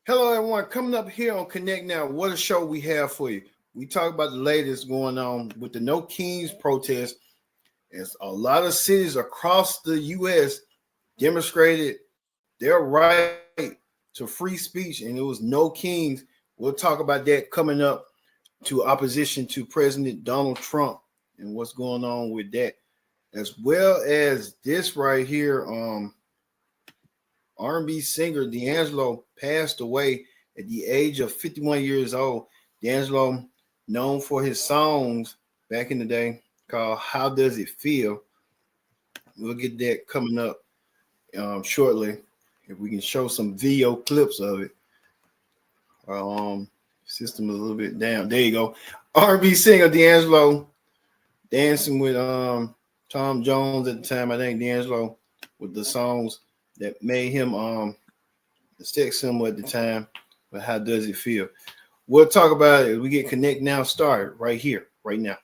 Hello, everyone. Coming up here on Connect Now, what a show we have for you. We talk about the latest going on with the No Kings protest. As a lot of cities across the U.S. demonstrated their right to free speech, and it was no kings. We'll talk about that coming up to opposition to President Donald Trump and what's going on with that, as well as this right here. R&B singer D'Angelo passed away at the age of 51 years old. D'Angelo, known for his songs back in the day called "How Does It Feel." We'll get that coming up shortly. If we can show some video clips of it. Our system is a little bit down. There you go. R&B singer D'Angelo dancing with Tom Jones at the time. I think D'Angelo with the songs that made him sex symbol at the time. But how does it feel? We'll talk about it as we get Connect Now started right here, right now.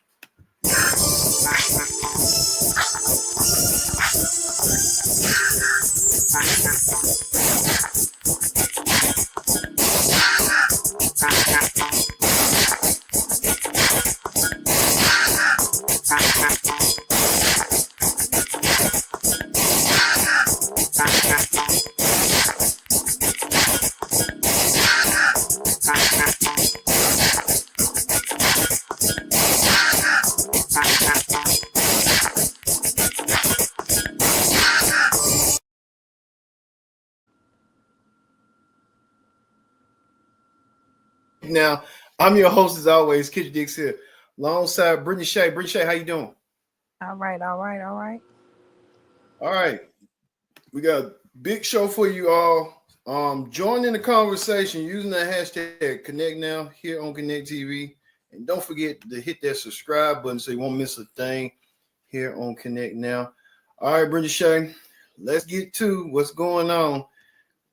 Now, I'm your host as always, Kid Dix here, alongside Brittany Shea. Brittany Shea, how you doing? All right. All right. We got a big show for you all. Join in the conversation using the hashtag Connect Now here on Connect TV. And don't forget to hit that subscribe button so you won't miss a thing here on Connect Now. All right, Brittany Shea, let's get to what's going on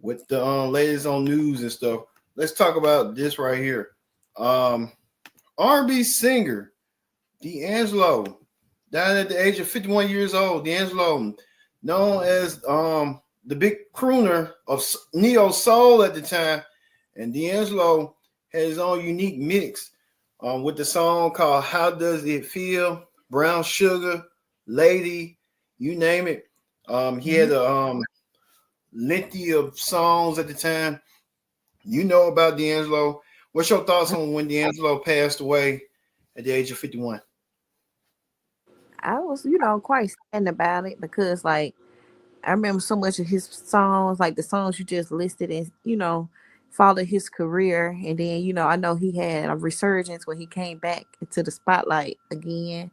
with the latest on news and stuff. Let's talk about this right here. R&B singer D'Angelo died at the age of 51 years old. D'Angelo, known as the big crooner of neo soul at the time, and D'Angelo had his own unique mix with the song called "How Does It Feel," "Brown Sugar," "Lady," you name it. He had a lengthy of songs at the time. You know about D'Angelo. What's your thoughts on when D'Angelo passed away at the age of 51? I was, quite sad about it because, like, I remember so much of his songs, like the songs you just listed, and followed his career. And then, I know he had a resurgence when he came back into the spotlight again.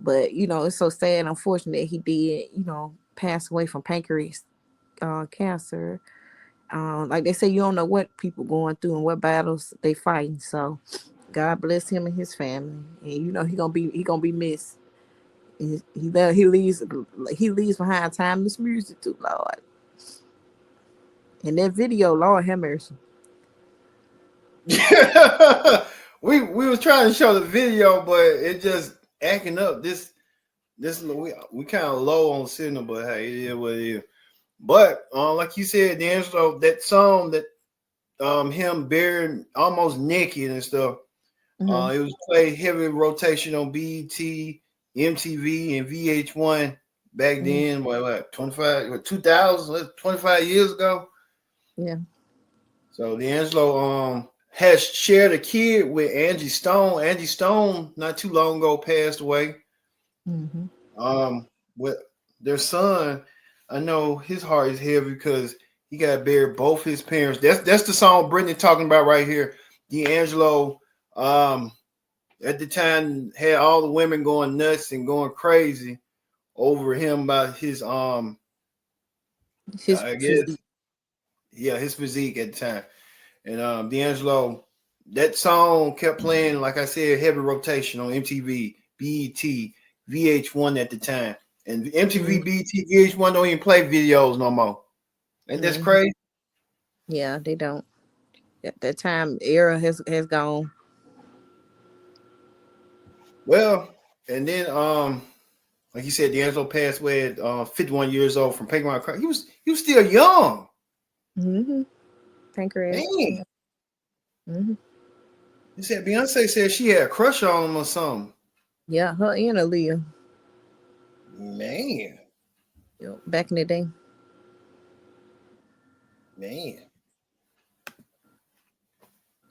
But it's so sad, unfortunate he did, pass away from pancreas cancer. Like they say, you don't know what people going through and what battles they fighting. So God bless him and his family, and he gonna be missed. He leaves behind timeless music too, Lord. And that video, Lord have mercy. we was trying to show the video, but it just acting up. This we kind of low on signal, but hey, it is what it is. But like you said, D'Angelo, that song that him buried almost naked and stuff, it was played heavy rotation on BET, MTV, and VH1 back then. What 2000, 25 years ago. Yeah. So D'Angelo has shared a kid with Angie Stone. Angie Stone not too long ago passed away. With their son, I know his heart is heavy because he got to bury both his parents. That's the song Brittany talking about right here. D'Angelo at the time had all the women going nuts and going crazy over him about his physique. Yeah, his physique at the time. And D'Angelo, that song kept playing, like I said, heavy rotation on MTV, BET, VH1 at the time. And MTV, BET, VH1 don't even play videos no more. Ain't that crazy? Yeah, they don't. That time era has gone. Well, and then Like you said, D'Angelo passed away at 51 years old from pancreatic cancer. He was still young. Mm-hmm. Pancreas. Man. Mm-hmm. He said Beyonce said she had a crush on him or something. Yeah, her and Aaliyah. Man. Yep, back in the day. Man.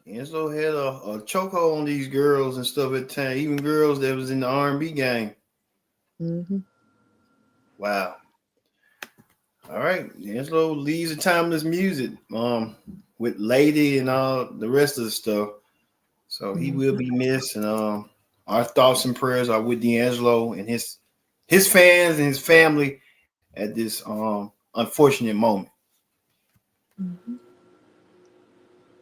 D'Angelo had a chokehold on these girls and stuff at the time, even girls that was in the R&B game. Mm-hmm. Wow. All right. D'Angelo leaves the timeless music with Lady and all the rest of the stuff. So he will be missed. And our thoughts and prayers are with D'Angelo and his fans and his family at this unfortunate moment. Mm-hmm.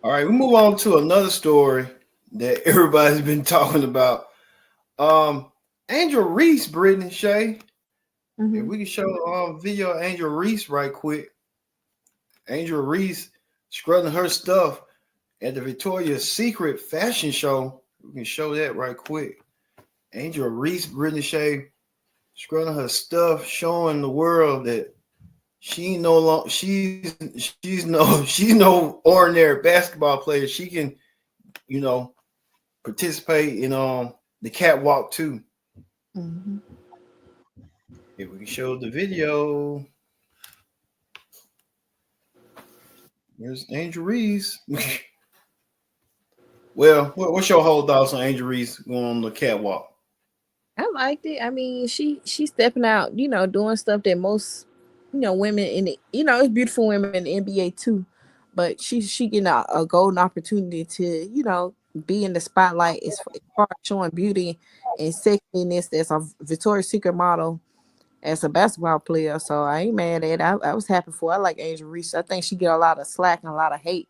All right, we move on to another story that everybody's been talking about. Angel Reese, Brittany Shay. Mm-hmm. If we can show video of Angel Reese right quick. Angel Reese scrubbing her stuff at the Victoria's Secret fashion show. We can show that right quick. Angel Reese, Brittany Shay, scrubbing her stuff, showing the world that she's no ordinary basketball player. She can, participate in the catwalk too. Mm-hmm. If we can show the video. Here's Angel Reese. Well, what's your whole thoughts on Angel Reese going on the catwalk? I liked it. I mean, she's stepping out, doing stuff that most, women in the, it's beautiful women in the NBA too, but she getting a golden opportunity to, be in the spotlight as far as showing beauty and sexiness as a Victoria's Secret model as a basketball player. So I ain't mad at it. I was happy for her. I like Angel Reese. I think she get a lot of slack and a lot of hate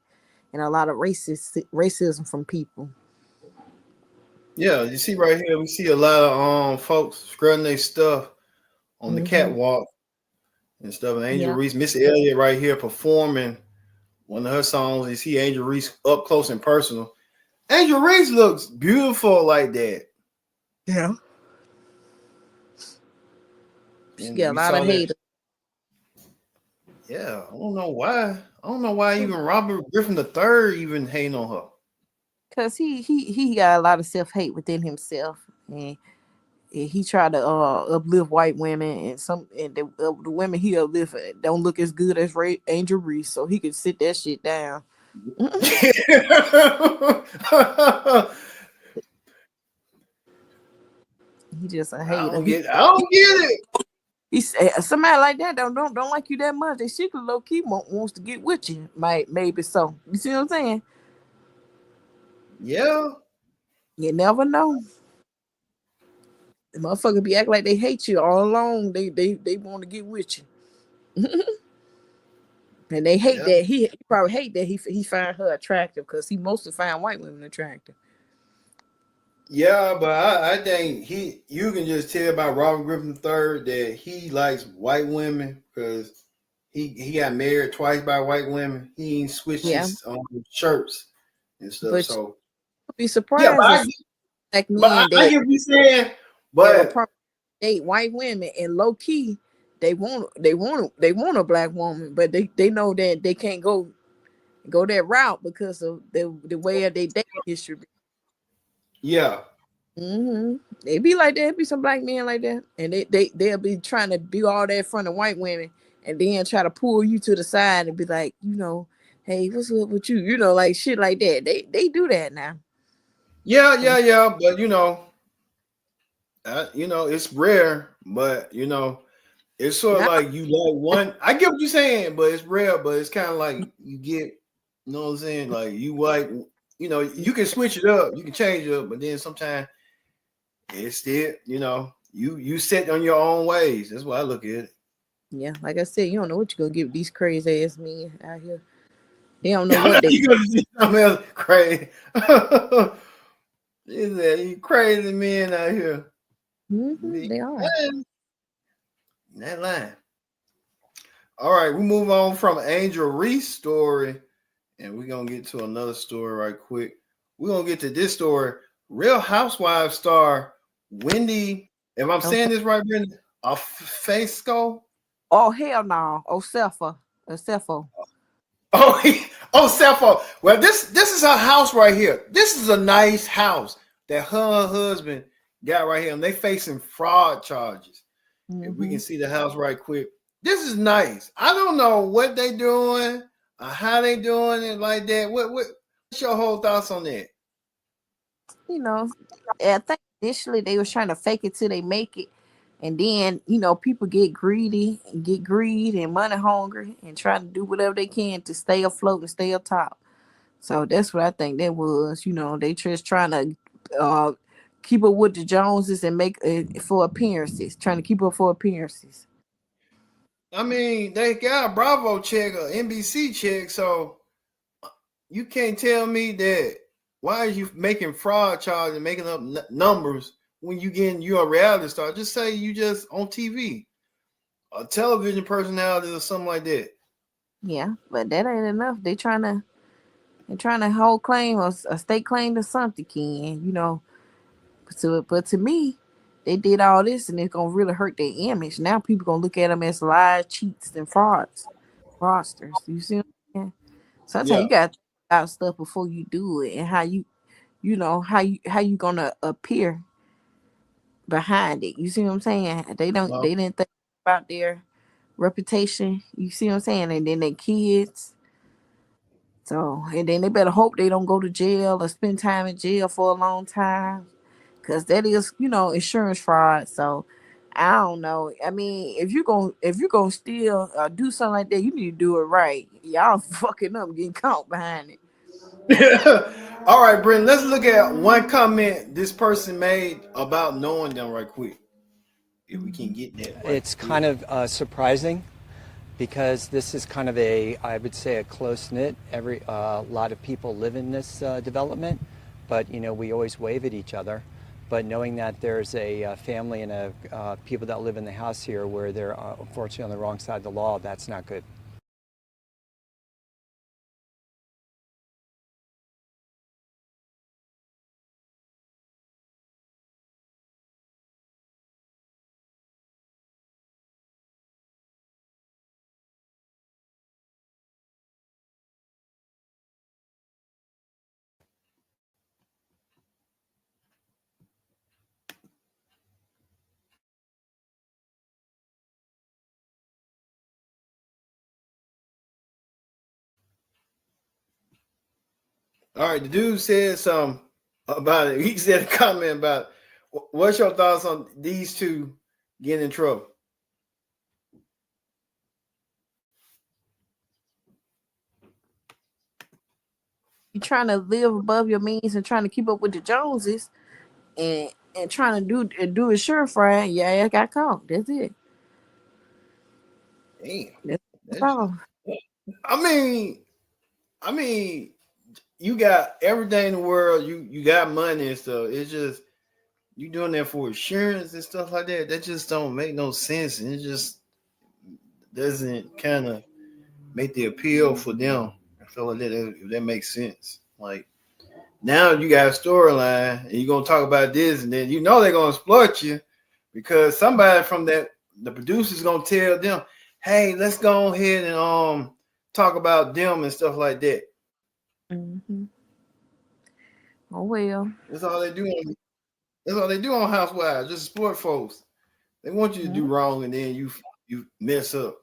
and a lot of racism from people. Yeah, you see right here, we see a lot of folks scrubbing their stuff on the catwalk and stuff. And Angel Reese, Miss Elliott right here performing one of her songs. You see Angel Reese up close and personal. Angel Reese looks beautiful like that. Yeah. She got a lot of haters. Yeah, I don't know why. I don't know why even Robert Griffin III even hating on her. Cause he got a lot of self-hate within himself, and he tried to uplift white women, and the women he uplift don't look as good as Angel Reese, so he could sit that shit down. He just a hater. I don't get it. He said somebody like that don't like you that much. They secret low key wants to get with you. Maybe so. You see what I'm saying? Yeah. You never know. The motherfucker be acting like they hate you all along. They want to get with you. And they hate that he probably hate that he find her attractive because he mostly find white women attractive. Yeah, but I think you can just tell by Robert Griffin III that he likes white women because he got married twice by white women. He ain't switched his shirts and stuff. But so you'll be surprised. I get what you're saying, but date white women and low key they want a black woman, but they know that they can't go that route because of the way of their dating history. Yeah. They be like that. Be some black men like that, and they'll be trying to do all that in front of white women, and then try to pull you to the side and be like, hey, what's up with you? Like shit like that. They do that now. Yeah. But it's rare. But it's sort of like you like one. I get what you're saying, but it's rare. But it's kind of like you get, you know what I'm saying? Like you like, you can switch it up, you can change it up, but then sometimes it's still, you set on your own ways. That's why I look at it. Yeah, like I said, you don't know what you're gonna get with these crazy ass men out here. They don't know what they you gonna see something else crazy. You crazy men out here. They are. That line. All right, we move on from Angel Reese story, and we're gonna get to another story right quick. We're gonna get to this story. Real Housewives star Wendy. If I'm saying this right, Brenda? A Fasco? Oh hell no. Osefa. Osefo. Oh, oh, cell phone. Well, this is her house right here. This is a nice house that her and her husband got right here, and they facing fraud charges. If we Mm-hmm. can see the house right quick, this is nice. I don't know what they doing or how they doing it like that. What's your whole thoughts on that? You know, I think initially they was trying to fake it till they make it. And then, people get greedy and get greed and money hungry and try to do whatever they can to stay afloat and stay up top. So that's what I think that was. They just trying to uh, keep up with the Joneses and make for appearances, trying to keep up for appearances. I mean, they got a Bravo check or NBC check, so you can't tell me that. Why are you making fraud charges and making up numbers when you're a reality star? Just say you just on TV, a television personality or something like that. Yeah, but that ain't enough. They trying to hold claim or stake claim to something, Ken. But to me, they did all this and it's gonna really hurt their image. Now people gonna look at them as lies, cheats, and fraudsters. You see what I'm saying? Sometimes Yeah. you gotta think about stuff before you do it and how you gonna appear behind it. You see what I'm saying? They didn't think about their reputation. You see what I'm saying? And then their kids. So and then they better hope they don't go to jail or spend time in jail for a long time. Cause that is, insurance fraud. So I don't know. I mean, if you're gonna still do something like that, you need to do it right. Y'all fucking up, getting caught behind it. All right, Brendan, let's look at one comment this person made about knowing them right quick. If we can Hmm. get that right It's quick. kind of surprising because this is kind of I would say, a close knit. Every lot of people live in this development, but we always wave at each other. But knowing that there's a family and people that live in the house here where they're unfortunately on the wrong side of the law, that's not good. All right, the dude said something about it. He said a comment about what's your thoughts on these two getting in trouble? You trying to live above your means and trying to keep up with the Joneses and trying to do insurance fraud. Yeah, I got caught. That's it. Damn. That's That's just all. I mean, I mean, you got everything in the world, you got money and stuff. It's just you doing that for insurance and stuff like that. That just don't make no sense. And it just doesn't kind of make the appeal for them. I feel like that makes sense. Like now you got a storyline and you're gonna talk about this, and then they're gonna exploit you because somebody from the producer's gonna tell them, hey, let's go ahead and talk about them and stuff like that. Hmm. Oh well. That's all they do that's all they do on Housewives, just support folks. They want you to do wrong and then you mess up.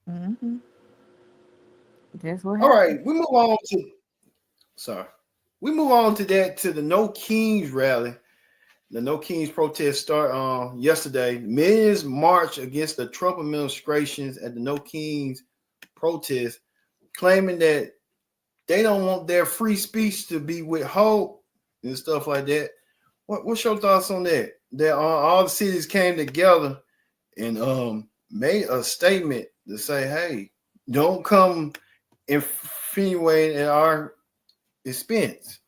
Mm-hmm. That's what All right, happened. we move on to sorry. We move on to the No Kings rally. The No Kings protest start yesterday. Millions march against the Trump administrations at the No Kings protest, claiming that they don't want their free speech to be withheld and stuff like that. What's your thoughts on that? That all the cities came together and made a statement to say, "Hey, don't come insinuating at our expense."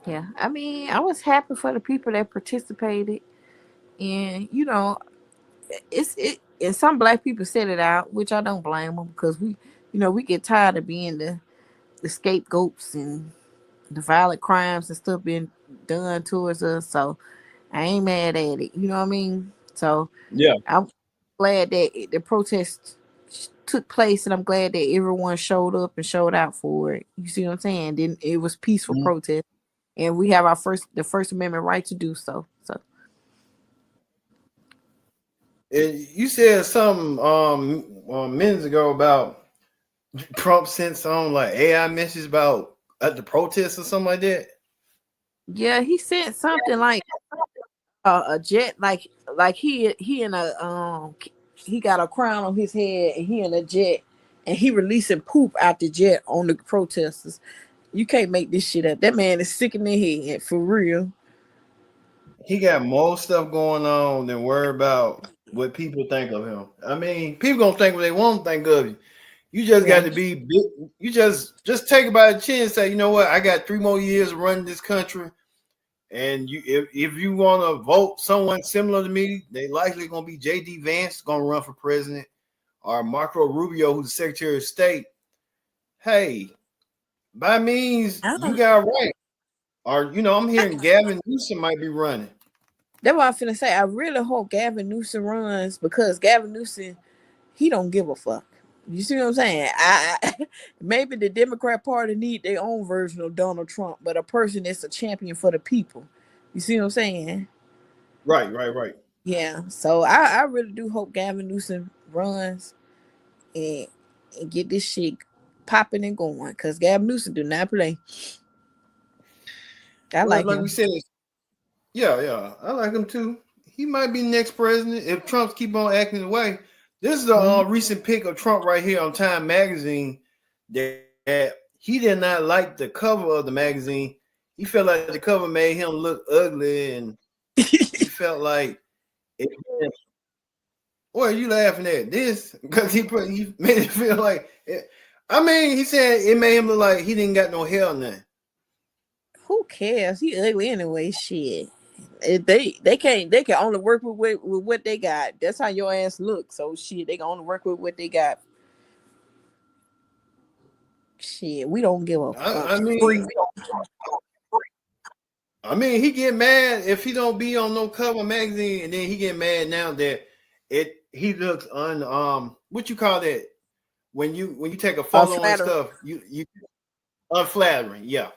Yeah. I mean, I was happy for the people that participated, and and some black people said it out, which I don't blame them because we get tired of being the scapegoats and the violent crimes and stuff being done towards us. So I ain't mad at it. You know what I mean? So Yeah. I'm glad that the protest took place, and I'm glad that everyone showed up and showed out for it. You see what I'm saying? Then it was peaceful Mhm. protest, and we have the First Amendment right to do so. So And you said something minutes ago about Trump sent some like AI message about at the protest or something like that. yeah, he said something like a jet, like he in a he got a crown on his head and he in a jet and he releasing poop out the jet on the protesters. You can't make this shit up. That man is sick in the head for real. He got more stuff going on than worry about what people think of him. I mean, people gonna think what they want to think of you. You just got Yeah. to be big. You just take it by the chin and say, you know what? I got 3 more years running this country, and if you want to vote someone similar to me, they likely gonna be J.D. Vance gonna run for president, or Marco Rubio, who's the Secretary of State. Hey, by means, you Ah, got right. Or I'm hearing Gavin Newsom might be running. that's what I'm finna say. I really hope Gavin Newsom runs because Gavin Newsom, he don't give a fuck. You see what I'm saying? Maybe the Democrat Party need their own version of Donald Trump, but a person that's a champion for the people. You see what I'm saying? Right, right, right. Yeah. So I really do hope Gavin Newsom runs and and get this shit popping and going. Cause Gavin Newsom do not play. I Well, like like we him. said, yeah, I like him too. He might be next president if Trump keep on acting the way. This is a Mhm. recent pic of Trump right here on Time Magazine that he did not like the cover of the magazine. He felt like the cover made him look ugly, and he felt like, it, "What are you laughing at this?" Because he made it feel like. I mean, he said it made him look like he didn't got no hair on there. Who cares? He ugly anyway. Shit. They can only work with what they got. That's how your ass look. So shit, they can only work with what they got. Shit, we don't give a fuck. I mean, Free. he get mad if he don't be on no cover magazine, and then he get mad now that he looks what you call that when you take a photo and Flattery. stuff, you unflattering, yeah.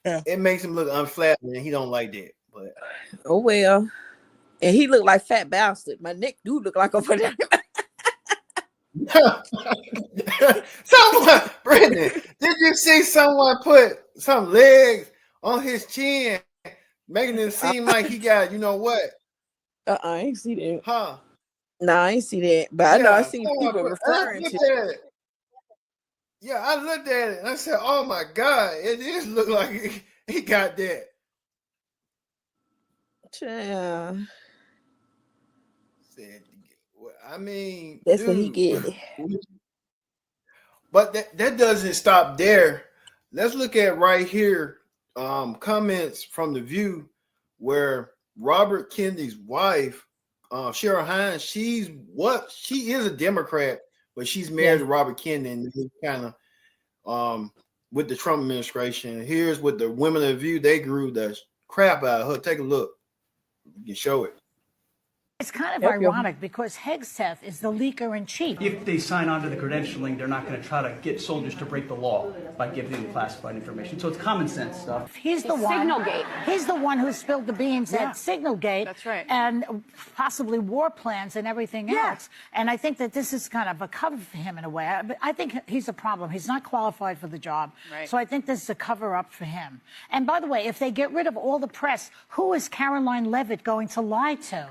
Yeah. It makes him look unflattering, and he don't like that. But Oh well. And he looked like fat bastard. My neck do look like a someone, Brandon, did you see someone put some legs on his chin, making it seem like he got what? I ain't see that. Huh? No, I ain't see that. But I know I Yeah, seen someone people put. And I referring to. looked at it. Yeah, I looked at it and I said, "Oh my God, it just look like he got that." Yeah, Said, well, I mean, that's what he dude, get. but that doesn't stop there. Let's look at right here, comments from the View, where Robert Kennedy's wife, Cheryl Hines, she is a Democrat, but she's married Yeah. to Robert Kennedy, and he's kind of with the Trump administration. Here's what the women of the View, they grew the crap out of her. Take a look. You can show it. It's kind of Help your ironic because Hegseth is the leaker in chief. If they sign on to the credentialing, they're not going to try to get soldiers to break the law by giving them classified information. So it's common sense stuff. He's the one. Signalgate. He's the one who spilled the beans at Signalgate. That's right. And possibly war plans and everything else. And I think that this is kind of a cover for him in a way. I think he's a problem. He's not qualified for the job. Right. So I think this is a cover up for him. And by the way, if they get rid of all the press, who is Caroline Levitt going to lie to?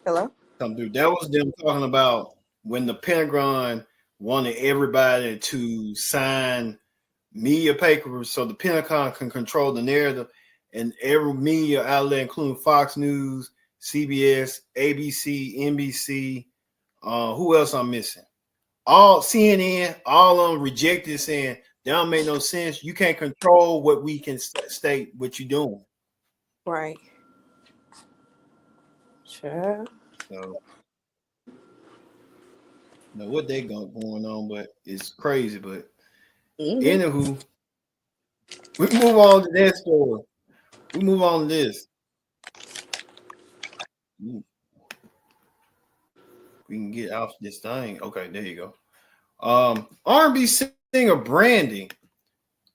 Hello. Dude, that was them talking about when the Pentagon wanted everybody to sign media papers so the Pentagon can control the narrative, and every media outlet, including Fox News, CBS, ABC, NBC, who else I'm missing? All CNN, all of them rejected, saying that don't make no sense. You can't control what we can state what you're doing. Right. Sure. So know what they got going on, but it's crazy. But Mhm. anywho, we move on to that story. We move on to this. We can get off this thing. Okay, there you go. R&B singer Brandy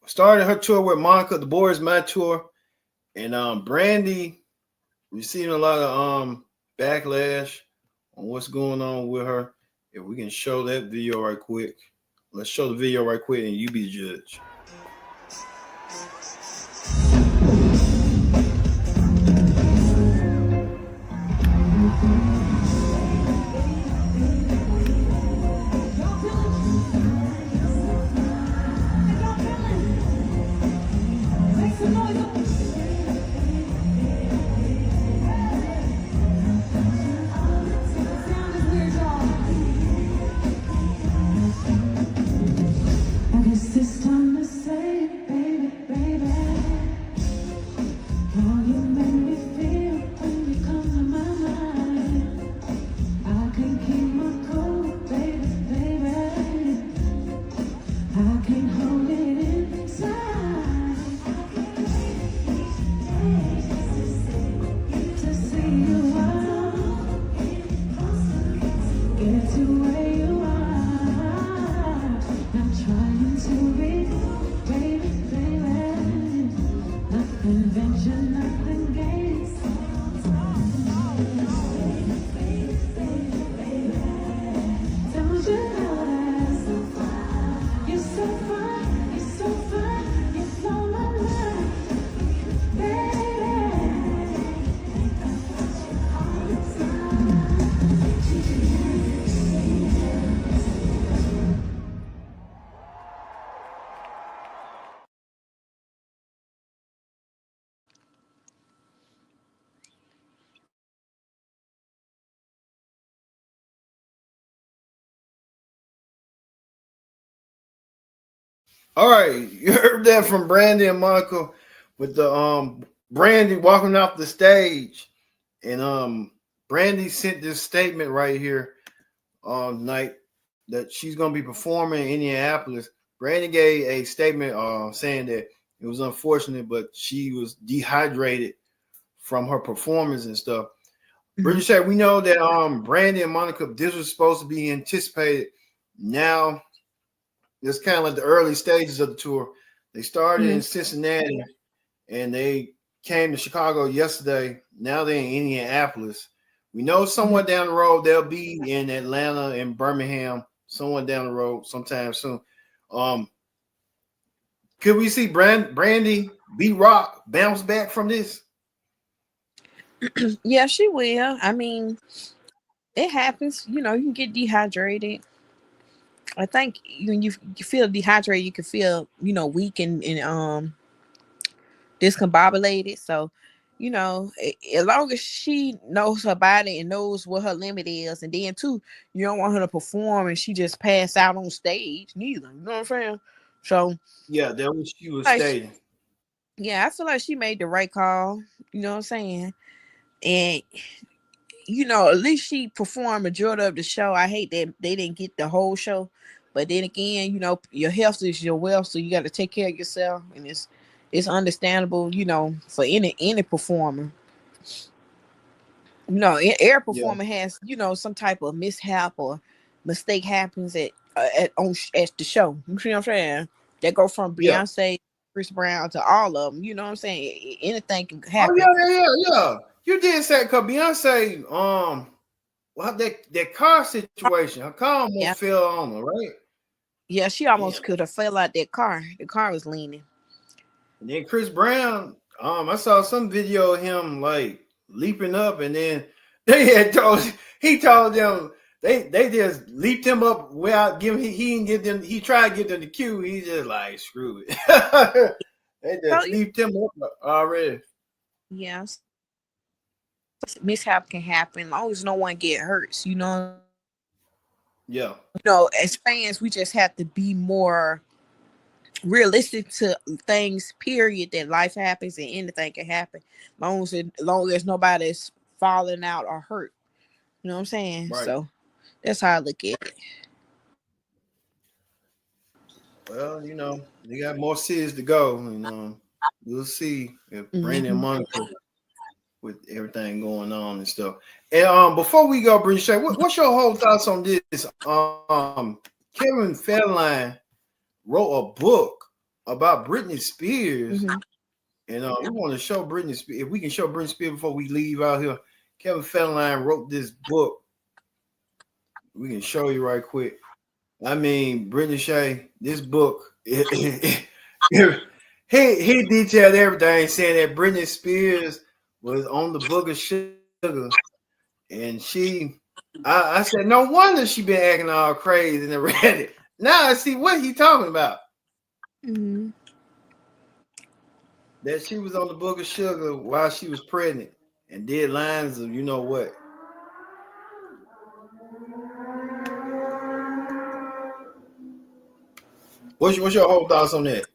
started her tour with Monica. The Boys My Tour, and Brandy receiving a lot of backlash on what's going on with her. If we can show that video right quick, let's show the video right quick, and you be the judge. All right, you heard that from Brandy and Monica with the Brandy walking off the stage, and Brandy sent this statement right here on night that she's gonna be performing in Indianapolis. Brandy gave a statement saying that it was unfortunate, but she was dehydrated from her performance and stuff. Mhm. British, we know that Brandy and Monica, this was supposed to be anticipated. Now it's kind of like the early stages of the tour. They started in Mhm. Cincinnati and they came to Chicago yesterday. Now they're in Indianapolis. We know Mhm. somewhere down the road they'll be in Atlanta and Birmingham, somewhere down the road sometime soon. Um, could we see Brandy B Rock bounce back from this? Yeah, she will. I mean, it happens. You know, you can get dehydrated. I think when you feel dehydrated, you can feel, weak and discombobulated. So, as long as she knows her body and knows what her limit is, and then too, you don't want her to perform and she just pass out on stage neither. You know what I'm saying? So, Yeah, that was she was like, stating. yeah, I feel like she made the right call. You know what I'm saying? And at least she performed majority of the show. I hate that they didn't get the whole show, but then again, your health is your wealth, so you got to take care of yourself, and it's understandable, for any performer. Air Yeah, performer has some type of mishap or mistake happens at the show. You see what I'm saying? That go from yeah. Beyonce, Chris Brown to all of them. You know what I'm saying? Anything can Oh happen. yeah. You did say because Beyonce, well, that car situation, her car Yeah, almost fell on her, right? yeah. She Damn. almost could have fell out that car. The car was leaning. And then Chris Brown, I saw some video of him like leaping up, and then he told them they just leaped him up without giving he didn't give them he tried to give them the cue. He just like screw it. They So just leaped him up already. yeah, mishap can happen. As long as no one get hurt. Yeah, As fans, we just have to be more realistic to things. Period. That life happens and anything can happen. Long as nobody's falling out or hurt. You know what I'm saying? right. So that's how I look at it. Well, they got more cities to go, and we'll see if Brandy and Mm-hmm. Monica with everything going on and stuff. And before we go, British, what's your whole thoughts on this? Kevin Federline wrote a book about Britney Spears, Mm-hmm. and we want to show Britney Spears. If we can show Britney Spears before we leave out here, Kevin Federline wrote this book. We can show you right quick. I mean, Brittany Shay, this book, he detailed everything, saying that Britney Spears was on the book of sugar, and I said, no wonder she been acting all crazy and read it. Now I see what he talking about. Mm-hmm. That she was on the book of sugar while she was pregnant and did lines of you know what. What's your whole thoughts on that?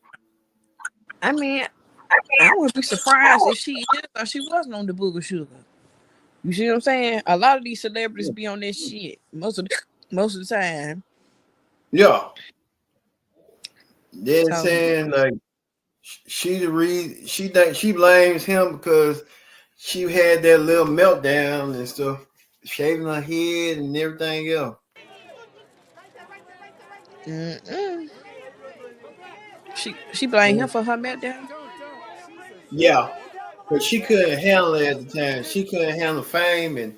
I mean, I wouldn't be surprised if she is or she wasn't on the book of sugar. You see what I'm saying? A lot of these celebrities be on this shit most of the time. Yeah. They're So, saying like she blames him because she had that little meltdown and stuff, shaving her head and everything else. mm-mm. She blamed him for her meltdown. Yeah, but she couldn't handle it at the time. She couldn't handle fame, and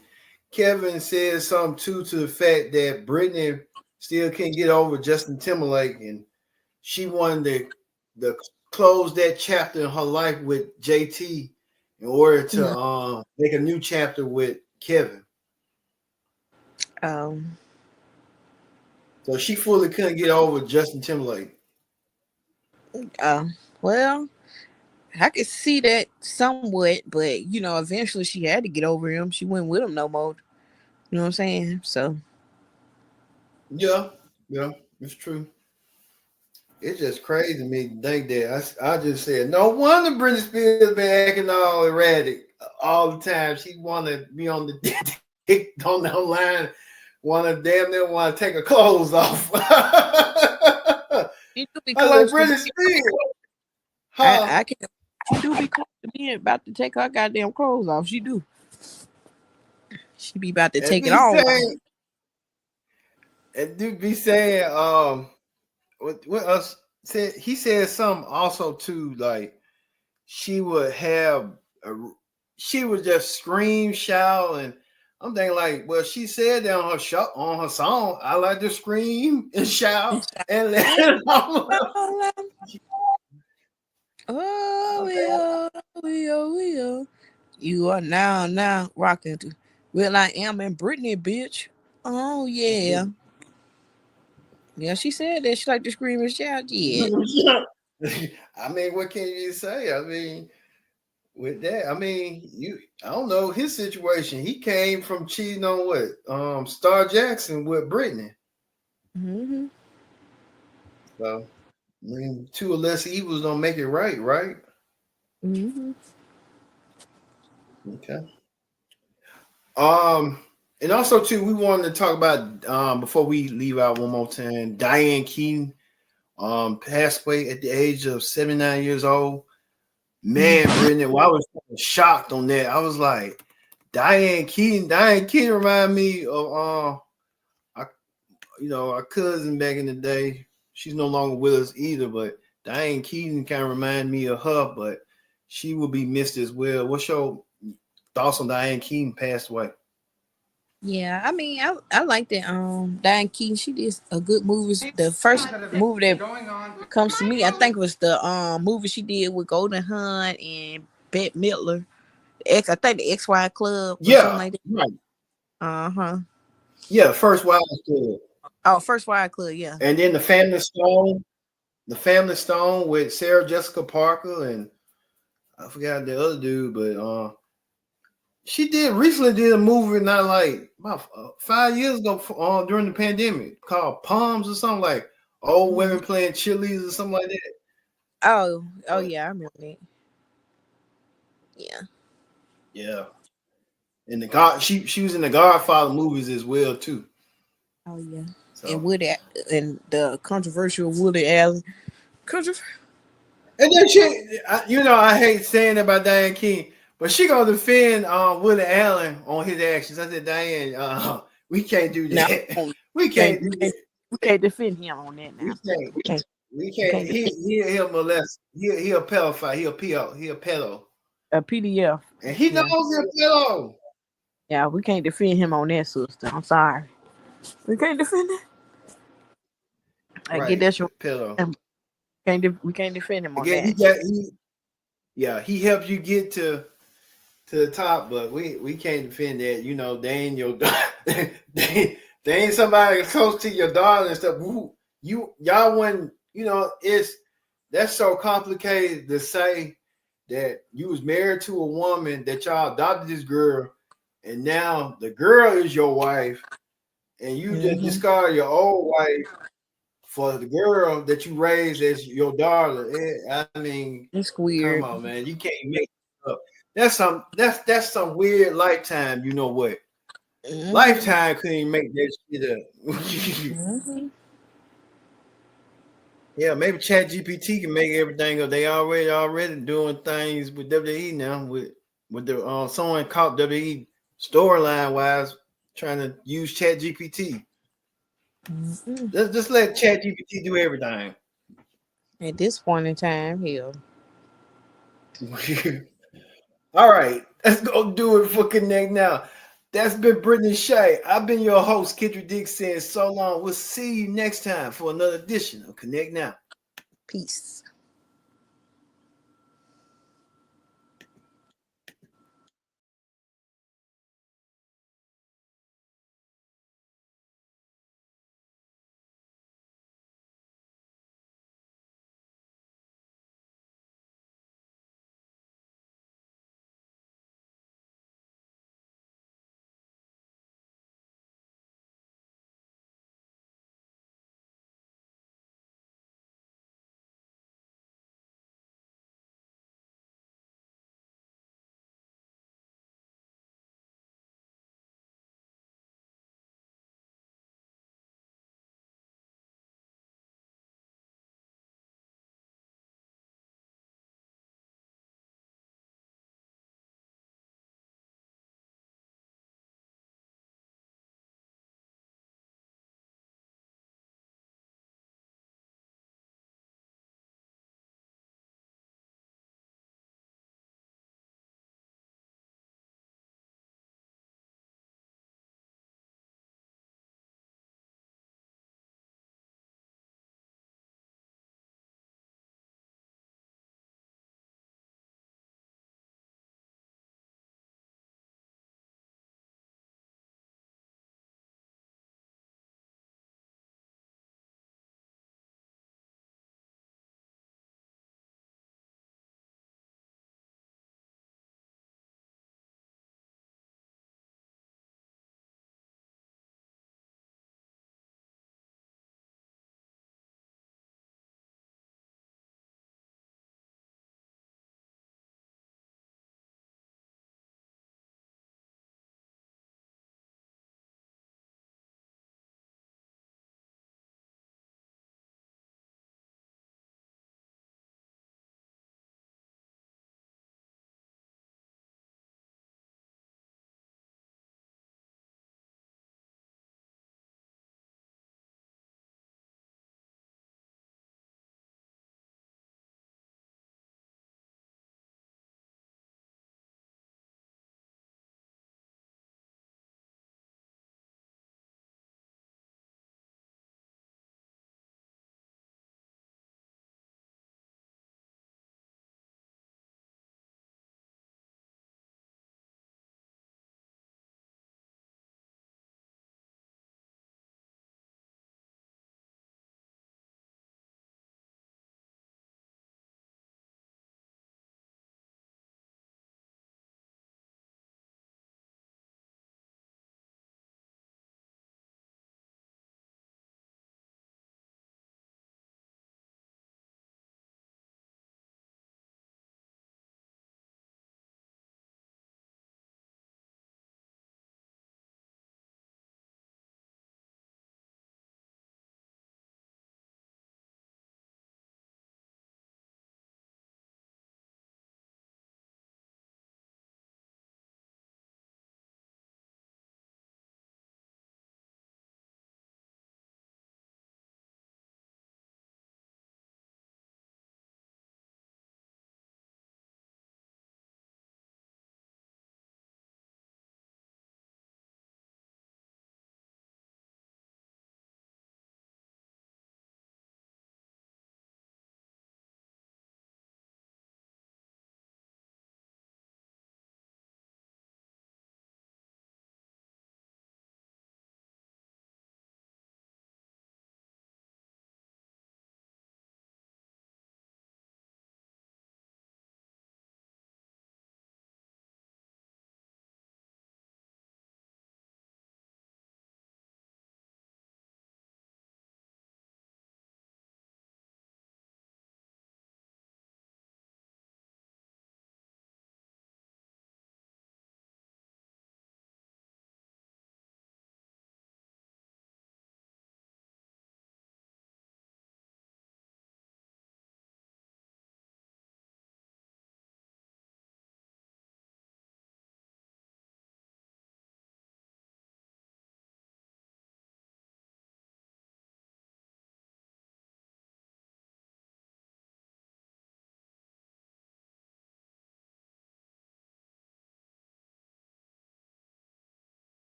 Kevin said something too to the fact that Britney still can't get over Justin Timberlake, and she wanted to close that chapter in her life with JT in order to make a new chapter with Kevin. So she fully couldn't get over Justin Timberlake. Well, I could see that somewhat, but eventually she had to get over him. She wasn't with him no more. You know what I'm saying? So Yeah, it's true. It's just crazy to me to think that I just said no wonder Britney Spears been acting all erratic all the time. She want to be on the on the line, want to take her clothes off. she do be I close said, Britney Spears. I can. She do be close to being about to take her goddamn clothes off. She do. She be about to take it all off. And dude be saying, what else said? He said something also too, like she would just scream, shout, and I'm thinking like, well, she said that on her song. I like to scream and shout and let it all. Oh, you are now rocking to Will I Am and Britney, bitch. Oh yeah. Yeah, she said that she like to scream and shout. Yeah. I mean, what can you say? I mean, with that, I don't know his situation. He came from cheating on what? Star Jackson with Britney. Mm-hmm. So, two or less evils don't make it right? Mm-hmm. Okay. And also too, we wanted to talk about before we leave out one more time, Diane Keaton passed away at the age of 79 years old. Man, Brittany, I was shocked on that. I was like, Diane Keaton remind me of our cousin back in the day. She's no longer with us either, but Diane Keaton kind of remind me of her, but she will be missed as well. What's your thoughts on Diane Keaton passed away? Yeah, I like that. Diane Keaton, she did a good movie. The first movie that comes to me, I think, was the movie she did with Golden Hunt and Bette Midler. I think the XY Club or something like that. Right. Yeah, First Wild Club. Oh, First Wild Club, yeah. And then the Family Stone with Sarah Jessica Parker and I forgot the other dude, but she recently did a movie not like about 5 years ago during the pandemic called Palms or something, like old women playing cheerleaders or something like that. Oh yeah, I remember that. Yeah. And she was in the Godfather movies as well too. Oh yeah. So And the controversial Woody Allen. and then I hate saying about Diane King, but she gonna defend Willie Allen on his actions. I said, Diane, we can't do that. No, We can't do that. we can't defend him on that We now. can't. We can't. We We can't. can't defend He'll molest. He a pedophile. He a PO. He a pedo. a PDF. And he knows he's a pedo. Yeah, we can't defend him on that, sister. I'm sorry. We can't defend him. I get that. Pedo. We can't defend him on Again, that. he helped you get to the top, but we can't defend that. They ain't your they ain't somebody close to your daughter and stuff. Y'all wouldn't, that's so complicated to say that you was married to a woman, that y'all adopted this girl, and now the girl is your wife, and you just discard your old wife for the girl that you raised as your daughter. I mean, It's weird. Come on, man. You can't make it up. That's some weird Lifetime. You know what? Lifetime couldn't make that shit up. Yeah, maybe ChatGPT can make everything up. They already doing things with WWE now with the someone caught WWE storyline wise trying to use ChatGPT. Let's just let ChatGPT do everything. At this point in time, hell. All right, let's go do it for Connect Now. That's been Brittany Shea. I've been your host, Kendrick Dick, saying so long. We'll see you next time for another edition of Connect Now. Peace.